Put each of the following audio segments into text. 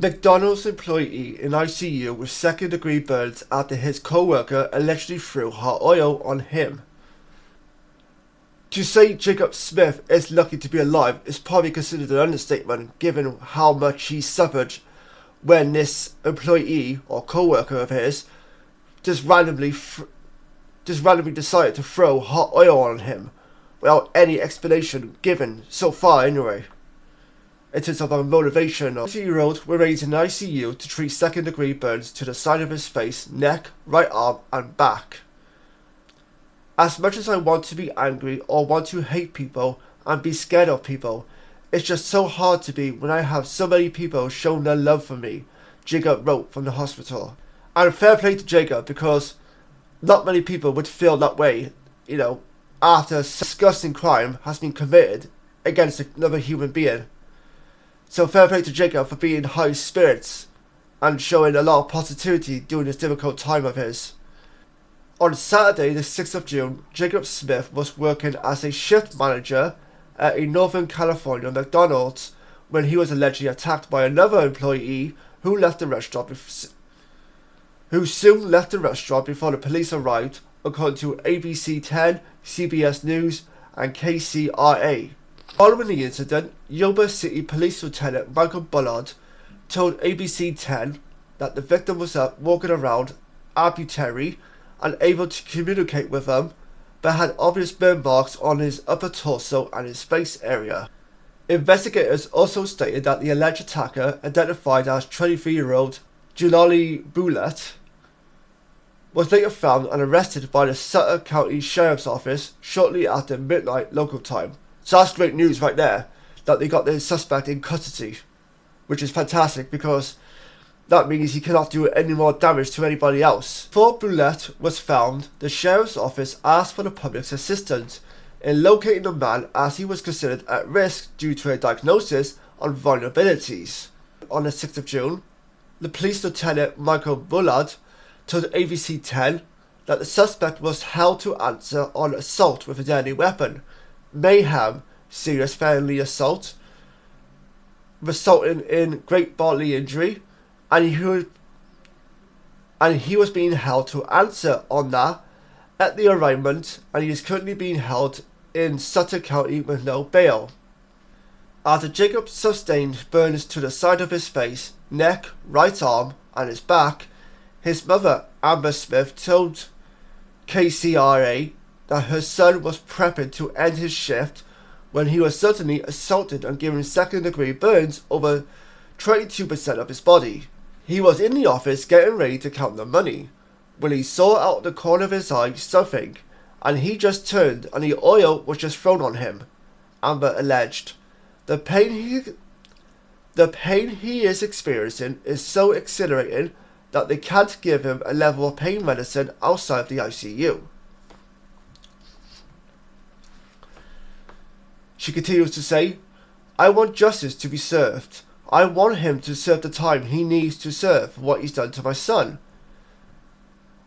McDonald's employee in ICU with second-degree burns after his co-worker allegedly threw hot oil on him. To say Jacob Smith is lucky to be alive is probably considered an understatement given how much he suffered when this employee or co-worker of his just randomly decided to throw hot oil on him without any explanation given so far anyway. In terms of our motivation, a 50-year-old remains in ICU to treat second-degree burns to the side of his face, neck, right arm and back. As much as I want to be angry or want to hate people and be scared of people, it's just so hard to be when I have so many people showing their love for me, Jacob wrote from the hospital. And fair play to Jacob, because not many people would feel that way, after a disgusting crime has been committed against another human being. So fair play to Jacob for being in high spirits and showing a lot of positivity during this difficult time of his. On Saturday, the 6th of June, Jacob Smith was working as a shift manager at a Northern California McDonald's when he was allegedly attacked by another employee who soon left the restaurant before the police arrived, according to ABC 10, CBS News, and KCRA. Following the incident, Yuba City Police Lieutenant Michael Bullard told ABC 10 that the victim was walking around ambulatory and able to communicate with them, but had obvious burn marks on his upper torso and his face area. Investigators also stated that the alleged attacker, identified as 23-year-old Junali Bulett, was later found and arrested by the Sutter County Sheriff's Office shortly after midnight local time. So that's great news right there, that they got the suspect in custody, which is fantastic because that means he cannot do any more damage to anybody else. Before Bulett was found, the Sheriff's Office asked for the public's assistance in locating the man as he was considered at risk due to a diagnosis on vulnerabilities. On the 6th of June, the Police Lieutenant Michael Bullard told ABC 10 that the suspect was held to answer on assault with a deadly weapon, mayhem, serious felony assault, resulting in great bodily injury, and he was being held to answer on that at the arraignment, and he is currently being held in Sutter County with no bail. After Jacob sustained burns to the side of his face, neck, right arm, and his back, his mother, Amber Smith, told KCRA that her son was prepping to end his shift when he was suddenly assaulted and given second-degree burns over 22% of his body. He was in the office getting ready to count the money when he saw out the corner of his eye something, and he just turned and the oil was just thrown on him, Amber alleged. The pain he is experiencing is so exhilarating that they can't give him a level of pain medicine outside the ICU. She continues to say, I want justice to be served. I want him to serve the time he needs to serve for what he's done to my son.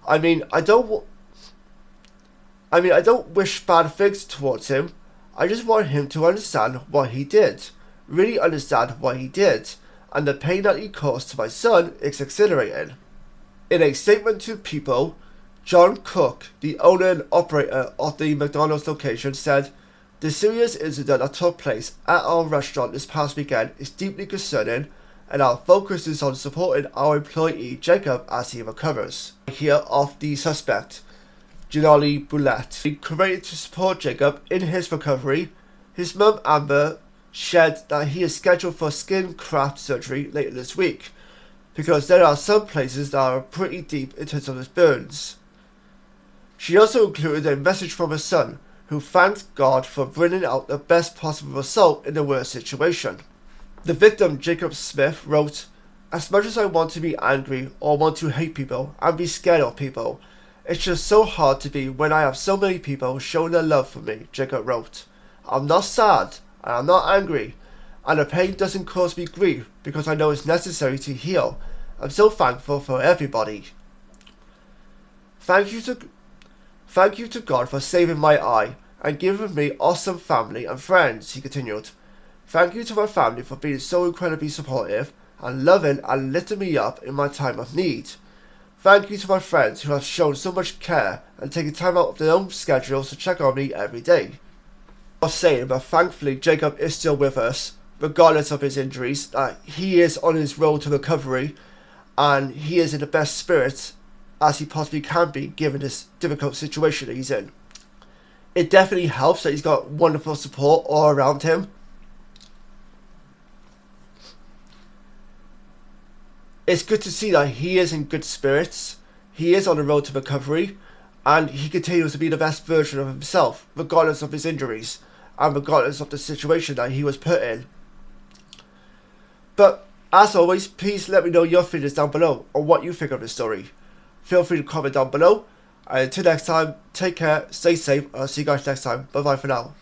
I don't wish bad things towards him. I just want him to understand what he did. Really understand what he did. And the pain that he caused to my son is exhilarating. In a statement to People, John Cook, the owner and operator of the McDonald's location, said, the serious incident that took place at our restaurant this past weekend is deeply concerning, and our focus is on supporting our employee Jacob as he recovers. Here of the suspect, Junali Bulett, being committed to support Jacob in his recovery. His mum Amber shared that he is scheduled for skin graft surgery later this week, because there are some places that are pretty deep in terms of his burns. She also included a message from her son, who thanked God for bringing out the best possible result in the worst situation. The victim, Jacob Smith, wrote, as much as I want to be angry or want to hate people and be scared of people, it's just so hard to be when I have so many people showing their love for me, Jacob wrote. I'm not sad and I'm not angry, and the pain doesn't cause me grief because I know it's necessary to heal. I'm so thankful for everybody. Thank you to God for saving my eye and giving me awesome family and friends, he continued. Thank you to my family for being so incredibly supportive and loving and lifting me up in my time of need. Thank you to my friends who have shown so much care and taken time out of their own schedules to check on me every day. I'm not saying, but thankfully Jacob is still with us, regardless of his injuries. He is on his road to recovery, and he is in the best spirits as he possibly can be given this difficult situation that he's in. It definitely helps that he's got wonderful support all around him. It's good to see that he is in good spirits, he is on the road to recovery, and he continues to be the best version of himself, regardless of his injuries, and regardless of the situation that he was put in. But, as always, please let me know your feelings down below on what you think of this story. Feel free to comment down below, and until next time, take care, stay safe, and I'll see you guys next time. Bye bye for now.